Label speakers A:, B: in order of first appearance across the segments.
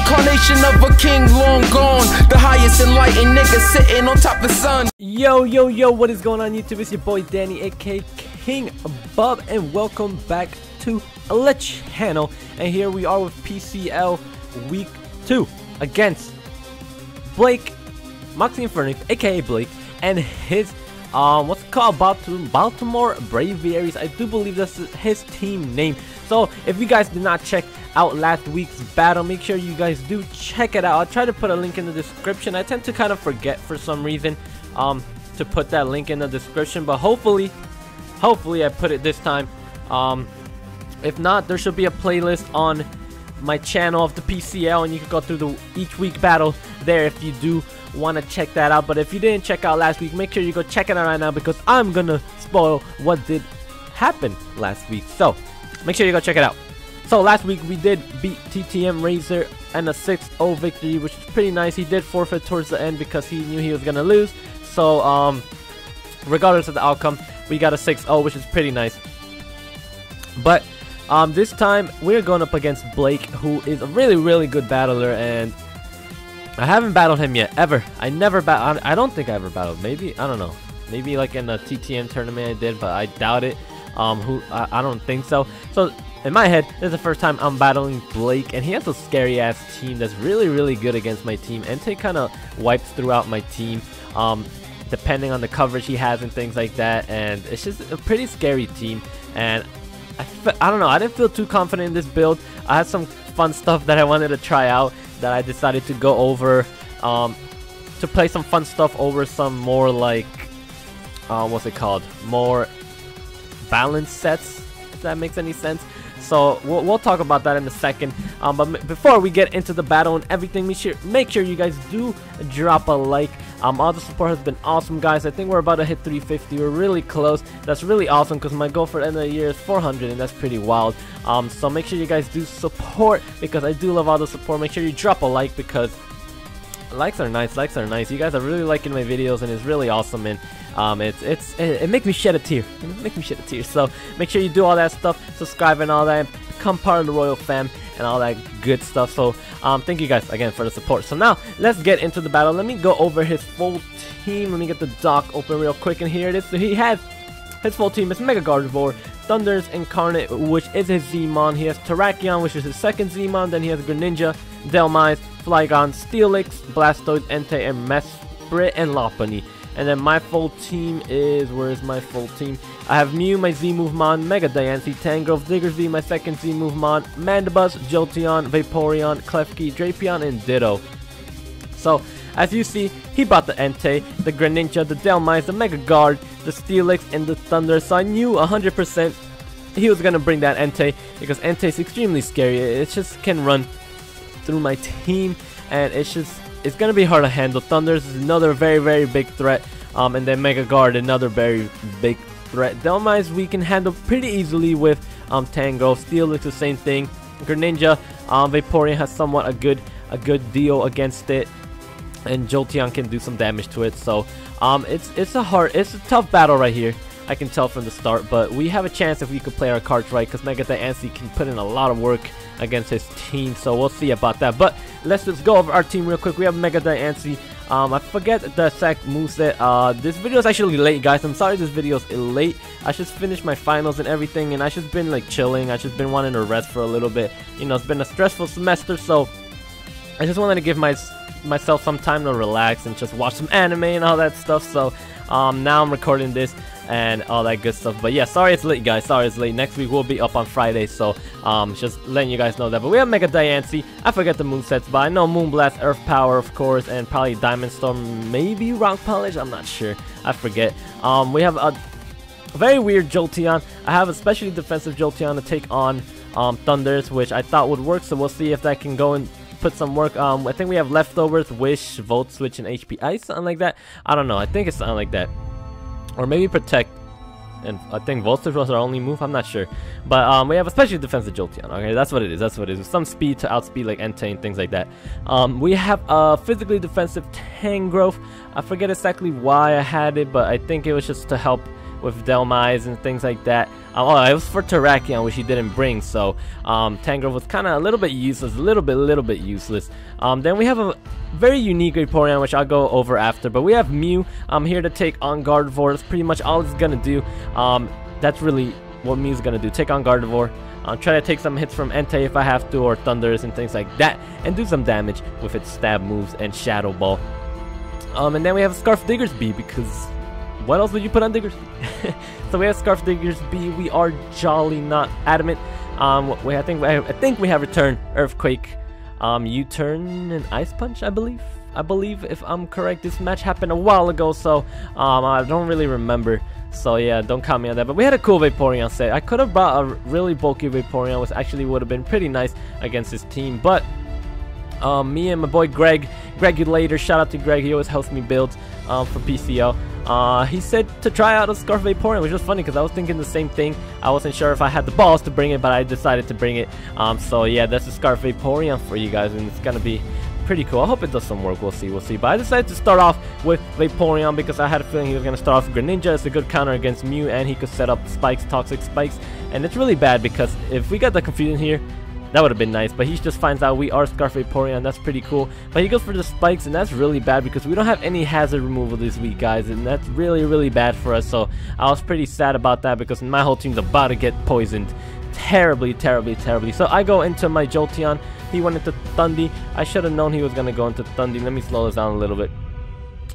A: Reincarnation of a king long gone. The highest enlightened nigga sitting on top of the sun.
B: Yo, what is going on YouTube? It's your boy Danny, aka King Bub, and welcome back to the channel. And here we are with PCL week 2 against Blake, Moxie Inferno, aka Blake, and his what's it called, Baltimore Braviaries. I do believe that's his team name. So if you guys did not check out last week's battle, make sure you guys do check it out. I'll try to put a link in the description. I tend to kind of forget for some reason to put that link in the description, but hopefully I put it this time. If not, there should be a playlist on my channel of the PCL, and you can go through the each week battle there if you do want to check that out. But if you didn't check out last week, make sure you go check it out right now, because I'm gonna spoil what did happen last week. So make sure you go check it out. So last week we did beat TTM Razor and a 6-0 victory, which is pretty nice. He did forfeit towards the end because he knew he was gonna lose. So regardless of the outcome, we got a 6-0, which is pretty nice. But this time we're going up against Blake, who is a really good battler, and I haven't battled him yet, ever. I don't think I ever battled. Maybe, I don't know. Maybe like in a TTM tournament I did, but I doubt it. I don't think so. So in my head, this is the first time I'm battling Blake, and he has a scary ass team that's really good against my team. Entei kind of wipes throughout my team, depending on the coverage he has and things like that, and it's just a pretty scary team. And I don't know, I didn't feel too confident in this build. I had some fun stuff that I wanted to try out that I decided to go over, to play some fun stuff over some more like, what's it called, more balanced sets, if that makes any sense. So we'll talk about that in a second. But before we get into the battle and everything, make sure you guys do drop a like. All the support has been awesome, guys. I think we're about to hit 350. We're really close. That's really awesome, because my goal for the end of the year is 400, and that's pretty wild. So make sure you guys do support, because I do love all the support. Make sure you drop a like, because likes are nice. You guys are really liking my videos, and it's really awesome, and it makes me shed a tear. So make sure you do all that stuff, subscribe and all that, and become part of the Royal Fam and all that good stuff. So thank you guys again for the support. So now let's get into the battle. Let me go over his full team. Let me get the dock open real quick, and here it is. So he has his full team. It's Mega Gardevoir, Thunder's Incarnate, which is his Zmon. He has Terrakion, which is his second Zmon. Then he has Greninja, Dhelmise, Flygon, Steelix, Blastoise, Entei, and Mesprit, and Lopunny. And then my full team is, where is my full team? I have Mew, my Z-Movemon, Mega Diancie, Tangrowth, Diggersby, my second Z-Movemon, Mandibuzz, Jolteon, Vaporeon, Klefki, Drapion, and Ditto. So, as you see, he brought the Entei, the Greninja, the Dhelmise, the Mega Guard, the Steelix, and the Thunder. So I knew 100% he was gonna bring that Entei, because Entei is extremely scary. It just can run through my team, and it's gonna be hard to handle. Thunders is another very big threat, and then Mega Guard, another very big threat. Dhelmise we can handle pretty easily with Tangrowth. Steelix the same thing. Greninja, Vaporeon has somewhat a good deal against it, and Jolteon can do some damage to it. So it's a tough battle right here, I can tell from the start, but we have a chance if we could play our cards right, because Mega Diancie can put in a lot of work against his team, so we'll see about that. But let's just go over our team real quick. We have Mega Diancie. I forget the exact moveset. This video is actually late, guys. I'm sorry this video is late. I just finished my finals and everything, and I just been like chilling. I just been wanting to rest for a little bit. You know, it's been a stressful semester, so I just wanted to give myself some time to relax and just watch some anime and all that stuff. So now I'm recording this and all that good stuff. But yeah, sorry it's late, guys. Sorry it's late. Next week will be up on Friday, so just letting you guys know that. But we have Mega Diancie. I forget the movesets, but I know Moonblast, Earth Power, of course, and probably Diamond Storm, maybe Rock Polish. I'm not sure. I forget. We have a very weird Jolteon. I have a specially defensive Jolteon to take on Thunders, which I thought would work. So we'll see if that can go and put some work. I think we have Leftovers, Wish, Volt Switch, and HP Ice, something like that. I don't know. I think it's something like that. Or maybe Protect, and I think Volt Switch was our only move. I'm not sure, but we have a specially defensive Jolteon. Okay, that's what it is. With some speed to outspeed like Entei and things like that. We have a physically defensive Tangrowth. I forget exactly why I had it, but I think it was just to help with Delmise and things like that. Oh, it was for Terrakion, which he didn't bring, so Tangrowth was kind of a little bit useless, a little bit useless. Then we have a very unique Vaporeon, which I'll go over after, but we have Mew here to take on Gardevoir. That's pretty much all it's gonna do. That's really what Mew's gonna do, take on Gardevoir. Try to take some hits from Entei if I have to, or Thunders and things like that, and do some damage with its stab moves and Shadow Ball. And then we have Scarf Diggersby, because what else would you put on Diggersby? So we have Scarf Diggersby. We are jolly not adamant. I think we have Return Earthquake, U-Turn, and Ice Punch. I believe if I'm correct. This match happened a while ago, so I don't really remember. So yeah, don't count me on that. But we had a cool Vaporeon set. I could have brought a really bulky Vaporeon, which actually would have been pretty nice against his team. But me and my boy Gregulator, shout out to Greg, he always helps me build for PCL. He said to try out a Scarf Vaporeon, which was funny because I was thinking the same thing. I wasn't sure if I had the balls to bring it, but I decided to bring it. So yeah, that's a Scarf Vaporeon for you guys, and it's gonna be pretty cool. I hope it does some work. We'll see. But I decided to start off with Vaporeon because I had a feeling he was going to start off with Greninja. It's a good counter against Mew, and he could set up spikes, toxic spikes. And it's really bad because if we got the confusion here, that would have been nice. But he just finds out we are Scarf Vaporeon. That's pretty cool. But he goes for the spikes, and that's really bad because we don't have any hazard removal this week, guys. And that's really bad for us. So I was pretty sad about that because my whole team's about to get poisoned terribly. So I go into my Jolteon. He went into Thundy. I should have known he was going to go into Thundy. Let me slow this down a little bit.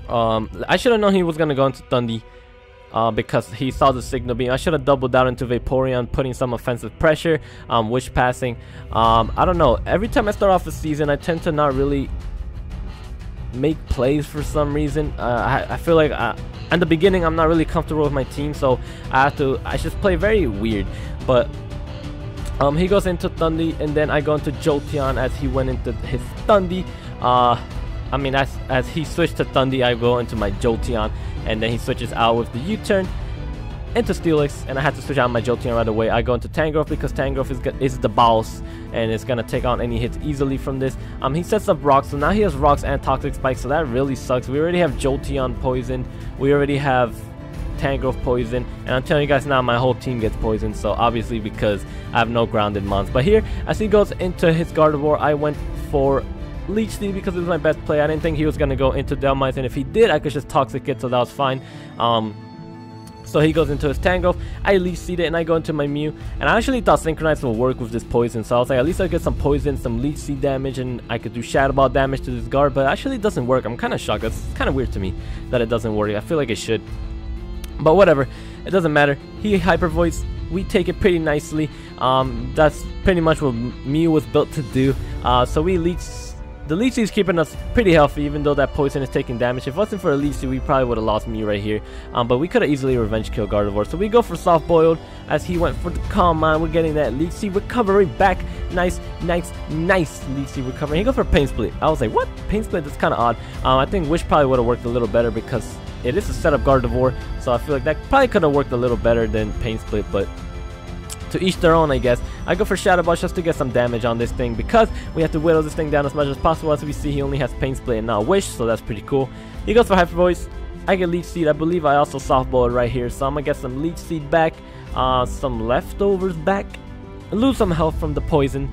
B: I should have known he was going to go into Thundy because he saw the Signal Beam. I should have doubled down into Vaporeon, putting some offensive pressure, Wish Passing. I don't know. Every time I start off the season, I tend to not really make plays for some reason. I feel like in the beginning, I'm not really comfortable with my team, so I just play very weird. But he goes into Thundy, and then I go into Jolteon as he went into his Thundy. I mean, as he switched to Thundy, I go into my Jolteon, and then he switches out with the U-turn into Steelix, and I had to switch out my Jolteon right away. I go into Tangrowth because Tangrowth is the boss, and it's gonna take on any hits easily from this. He sets up Rocks, so now he has Rocks and Toxic Spikes, so that really sucks. We already have Jolteon poisoned. We already have Tangrowth poison, and I'm telling you guys now, my whole team gets poisoned, so obviously because I have no grounded mons. But here, as he goes into his Gardevoir, I went for Leech Seed because it was my best play. I didn't think he was going to go into Delmise, and if he did, I could just Toxic it, so that was fine. So he goes into his Tangrowth, I Leech Seed it, and I go into my Mew. And I actually thought Synchronize will work with this poison, so I was like, at least I get some poison, some Leech Seed damage, and I could do Shadow Ball damage to this guard, but actually it doesn't work. I'm kind of shocked. It's kind of weird to me that it doesn't work. I feel like it should. But whatever, it doesn't matter. He Hyper Voice, we take it pretty nicely. That's pretty much what Mew was built to do. So we Leech. The Leech Seed is keeping us pretty healthy, even though that poison is taking damage. If it wasn't for a Leech Seed, we probably would have lost Mew right here. But we could have easily revenge killed Gardevoir. So we go for Soft Boiled as he went for the Calm Mind. We're getting that Leech Seed recovery back. Nice Leech Seed recovery. He goes for Pain Split. I was like, what? Pain Split? That's kind of odd. I think Wish probably would have worked a little better because it is a setup Gardevoir. So I feel like that probably could have worked a little better than Pain Split, but to each their own, I guess. I go for Shadow Ball just to get some damage on this thing because we have to whittle this thing down as much as possible. As we see, he only has Pain Split and not Wish, so that's pretty cool. He goes for Hyper Voice. I get Leech Seed. I believe I also Soft Ball right here, so I'm gonna get some Leech Seed back, some leftovers back, lose some health from the poison.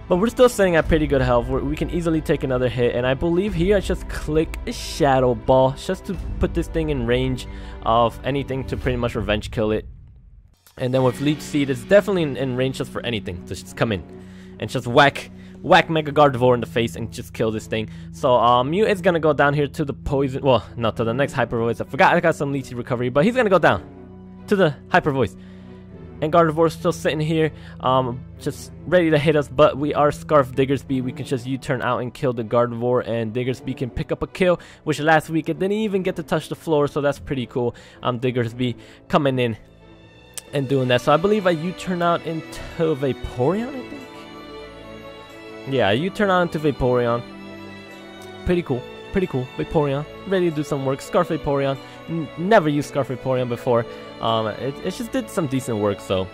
B: But we're still sitting at pretty good health. We can easily take another hit, and I believe here I just click Shadow Ball just to put this thing in range of anything to pretty much revenge kill it. And then with Leech Seed, it's definitely in range just for anything to just come in and just whack Mega Gardevoir in the face and just kill this thing. So Mew is gonna go down here to the poison, well, not to the next Hyper Voice. I forgot I got some Leech Seed recovery, but he's gonna go down to the Hyper Voice. And Gardevoir is still sitting here, just ready to hit us, but we are Scarf Diggersby. We can just U-turn out and kill the Gardevoir, and Diggersby can pick up a kill, which last week it didn't even get to touch the floor, so that's pretty cool. Diggersby coming in and doing that. So I believe I U-turn out into Vaporeon, I think. Yeah, U-turn out into Vaporeon. Pretty cool. Vaporeon, ready to do some work. Scarf Vaporeon. Never used Scarf Vaporeon before. It just did some decent work, so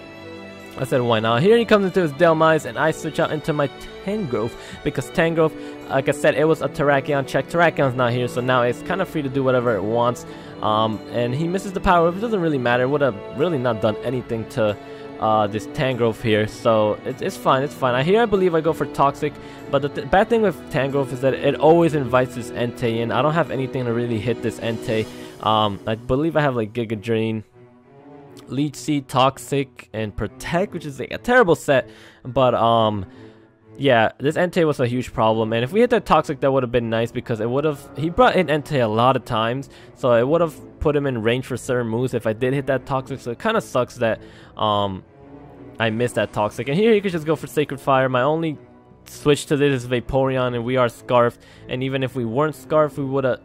B: I said, why not? Here he comes into his Delmise, and I switch out into my Tangrowth, because Tangrowth, like I said, it was a Terrakion check. Terrakion's not here, so now it's kind of free to do whatever it wants. And he misses the power up. It doesn't really matter. It would have really not done anything to this Tangrowth here, so it's fine, it's fine. I believe I go for Toxic, but the bad thing with Tangrowth is that it always invites this Entei in. I don't have anything to really hit this Entei. I believe I have like Giga Drain, Leech Seed, Toxic, and Protect, which is like a terrible set, but yeah, this Entei was a huge problem, and if we hit that Toxic, that would have been nice, because it would have, he brought in Entei a lot of times, so it would have put him in range for certain moves if I did hit that Toxic. So it kind of sucks that I missed that Toxic. And here you could just go for Sacred Fire. My only switch to this is Vaporeon, and we are Scarfed, and even if we weren't Scarfed, we would have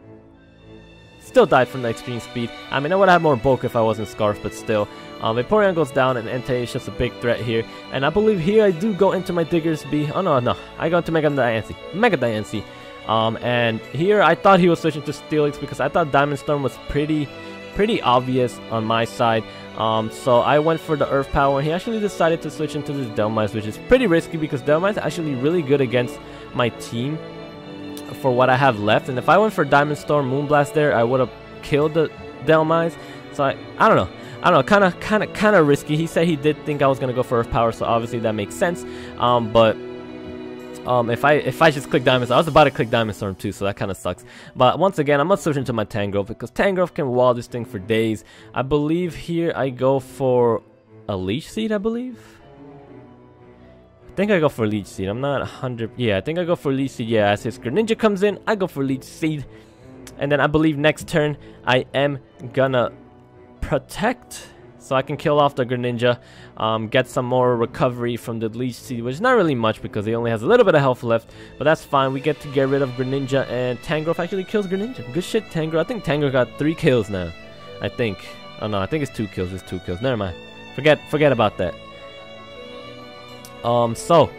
B: still died from the extreme speed. I mean, I would have more bulk if I wasn't Scarfed, but still. Vaporeon goes down, and Entei is just a big threat here. And I believe here I do go into my Diggersby. Oh no, I go into Mega Diancie. And here I thought he was switching to Steelix, because I thought Diamond Storm was pretty obvious on my side. So I went for the Earth Power, and he actually decided to switch into this Delmise, which is pretty risky, because Delmise is actually really good against my team for what I have left. And if I went for Diamond Storm Moonblast there, I would have killed the Delmise. So I don't know, kind of risky. He said he did think I was gonna go for Earth Power, so obviously that makes sense. But if I just click Diamond Storm, I was about to click Diamond Storm too, so that kind of sucks. But once again, I'm not switching to my Tangrowth, because Tangrowth can wall this thing for days. I believe here I go for a Leech Seed, I believe. I think I go for Leech Seed. I'm not 100. Yeah, I think I go for Leech Seed. Yeah, as his Greninja comes in, I go for Leech Seed. And then I believe next turn, I am gonna Protect, so I can kill off the Greninja, get some more recovery from the Leech Seed, which is not really much because he only has a little bit of health left, but that's fine. We get to get rid of Greninja, and Tangrowth actually kills Greninja. Good shit, Tangrowth. I think Tangrowth got 3 kills now. I think. Oh no, I think it's 2 kills. It's 2 kills. Never mind. Forget about that. So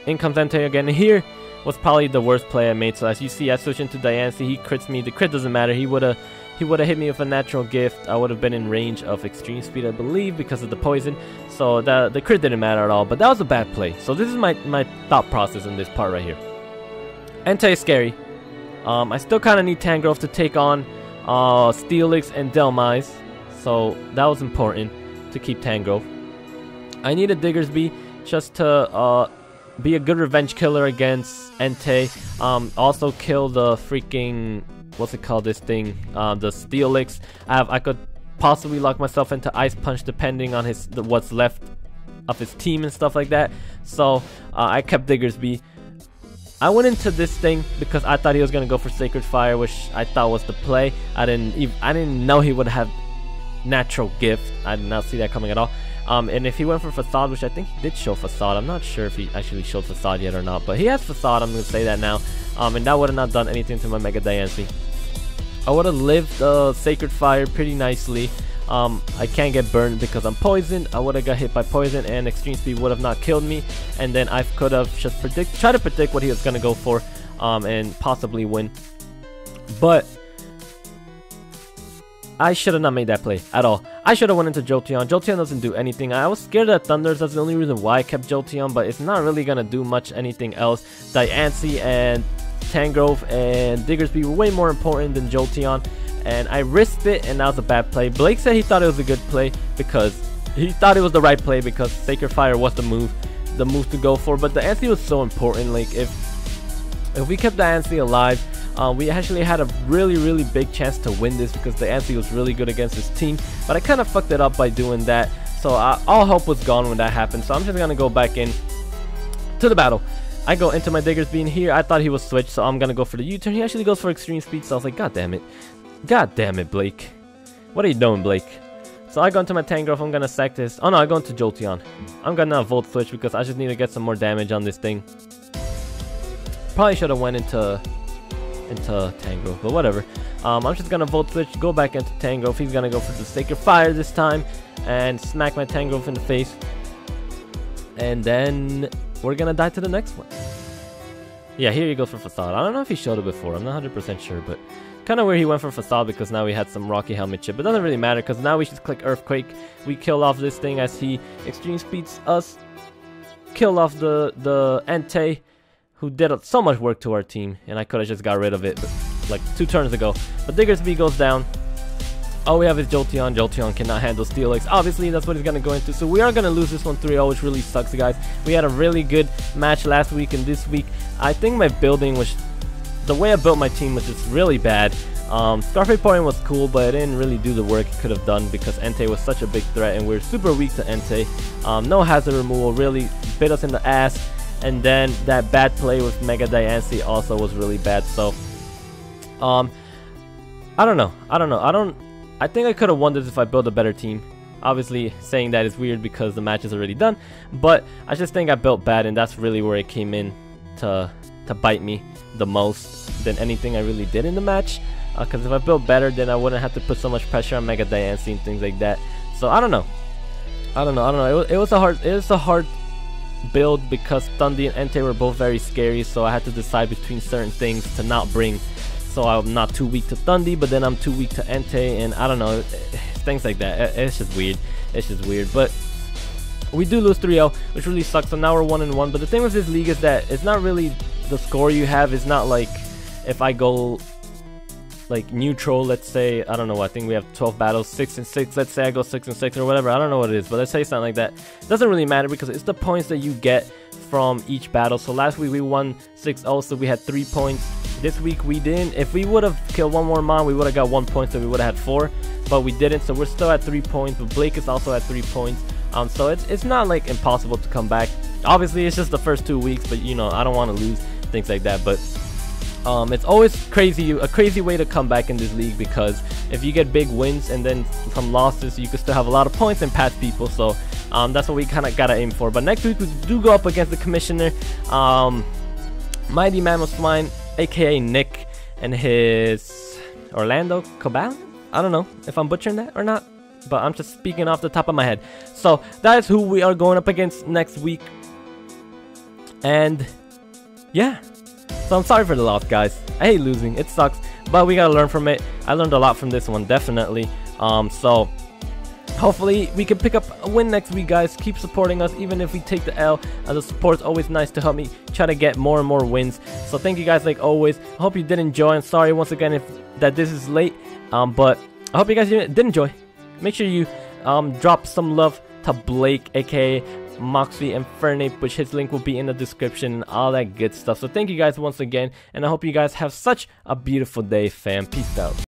B: in comes Entei again. And here was probably the worst play I made. So as you see, I switch into Diancie. He crits me. The crit doesn't matter. He would have hit me with a natural gift. I would have been in range of extreme speed, I believe, because of the poison. So the crit didn't matter at all. But that was a bad play. So this is my thought process in this part right here. Entei is scary. I still kind of need Tangrowth to take on Steelix and Delmise. So that was important to keep Tangrowth. I need a Diggersby just to be a good revenge killer against Entei. Also kill the freaking, what's it called, this thing, the Steelix. I could possibly lock myself into Ice Punch depending on what's left of his team and stuff like that. So I kept Diggersby. I went into this thing because I thought he was gonna go for Sacred Fire, which I thought was the play. I didn't know he would have natural gift. I did not see that coming at all. And if he went for Facade, which I think he did show Facade, I'm not sure if he actually showed Facade yet or not, but he has Facade, I'm going to say that now. And that would have not done anything to my Mega Diancie. I would have lived Sacred Fire pretty nicely. I can't get burned because I'm poisoned. I would have got hit by poison, and Extreme Speed would have not killed me. And then I could have just tried to predict what he was going to go for, and possibly win. But I should have not made that play at all. I should have went into Jolteon. Jolteon doesn't do anything. I was scared of Thunders. That's the only reason why I kept Jolteon, but it's not really going to do much anything else. Diancie and Tangrowth and Diggersby were way more important than Jolteon, and I risked it, and that was a bad play. Blake said he thought it was a good play because he thought it was the right play because Sacred Fire was the move to go for, but Diancie was so important. Like if we kept Diancie alive, we actually had a really big chance to win this because Diancie was really good against his team, but I kind of fucked it up by doing that. So all hope was gone when that happened, so I'm just gonna go back in to the battle. I go into my Diggersby in here. I thought he was switched, so I'm gonna go for the U-turn. He actually goes for Extreme Speed, so I was like, god damn it, Blake, what are you doing, Blake? So I go into my Tangrowth. I'm gonna sack this. Oh no, I go into Jolteon. I'm gonna Volt Switch because I just need to get some more damage on this thing. Probably should have went into Tangrowth, but whatever. I'm just gonna Volt Switch, go back into Tangrowth. He's gonna go for the Sacred Fire this time and smack my Tangrowth in the face, and then we're gonna die to the next one. Yeah, here he goes for Facade. I don't know if he showed it before. I'm not 100% sure, but kind of where he went for Facade because now we had some Rocky Helmet chip. It doesn't really matter because now we just click Earthquake. We kill off this thing as he extreme speeds us. Kill off the Entei, who did so much work to our team, and I could have just got rid of it like 2 turns ago. But Diggersby goes down. All we have is Jolteon. Jolteon cannot handle Steelix. Obviously, that's what he's going to go into. So we are going to lose this one 3-0, which really sucks, guys. We had a really good match last week, and this week, I think my building was... The way I built my team was just really bad. Scarfade Pouring was cool, but it didn't really do the work it could have done because Entei was such a big threat, and we're super weak to Entei. No hazard removal really bit us in the ass. And then that bad play with Mega Diancie also was really bad. So, I don't know. I think I could have won this if I built a better team. Obviously, saying that is weird because the match is already done. But I just think I built bad, and that's really where it came in to bite me the most than anything I really did in the match. Because if I built better, then I wouldn't have to put so much pressure on Mega Diancie and things like that. So I don't know. It was a hard build because Thundy and Entei were both very scary. So I had to decide between certain things to not bring. So I'm not too weak to Thundy, but then I'm too weak to Entei, and I don't know, things like that. It's just weird. It's just weird. But we do lose 3-0, which really sucks. So now we're 1-1. But the thing with this league is that it's not really the score you have. It's not like if I go like neutral, let's say, I don't know, I think we have 12 battles, 6-6. Let's say I go 6-6 or whatever. I don't know what it is, but let's say something like that. It doesn't really matter because it's the points that you get from each battle. So last week we won 6-0, so we had 3 points. This week we didn't. If we would have killed one more Mon, we would have got 1 point, so we would have had 4. But we didn't, so we're still at 3 points. But Blake is also at 3 points. So it's not like impossible to come back. Obviously, it's just the first 2 weeks, but you know, I don't want to lose, things like that. But it's always a crazy way to come back in this league, because if you get big wins and then some losses, you can still have a lot of points and pass people. So that's what we kind of gotta aim for. But next week we do go up against the Commissioner, Mighty Mammoth Swine, aka Nick, and his Orlando Cabal. I don't know if I'm butchering that or not, but I'm just speaking off the top of my head. So that is who we are going up against next week. And yeah, so I'm sorry for the loss, guys. I hate losing, it sucks, but we gotta learn from it. I learned a lot from this one, definitely. So hopefully we can pick up a win next week, guys. Keep supporting us even if we take the L. The support's always nice to help me try to get more and more wins. So thank you guys like always. I hope you did enjoy, and sorry once again that this is late, but I hope you guys did enjoy. Make sure you drop some love to Blake, aka Moxie, and Fernape, which his link will be in the description and all that good stuff. So thank you guys once again, and I hope you guys have such a beautiful day, fam. Peace out.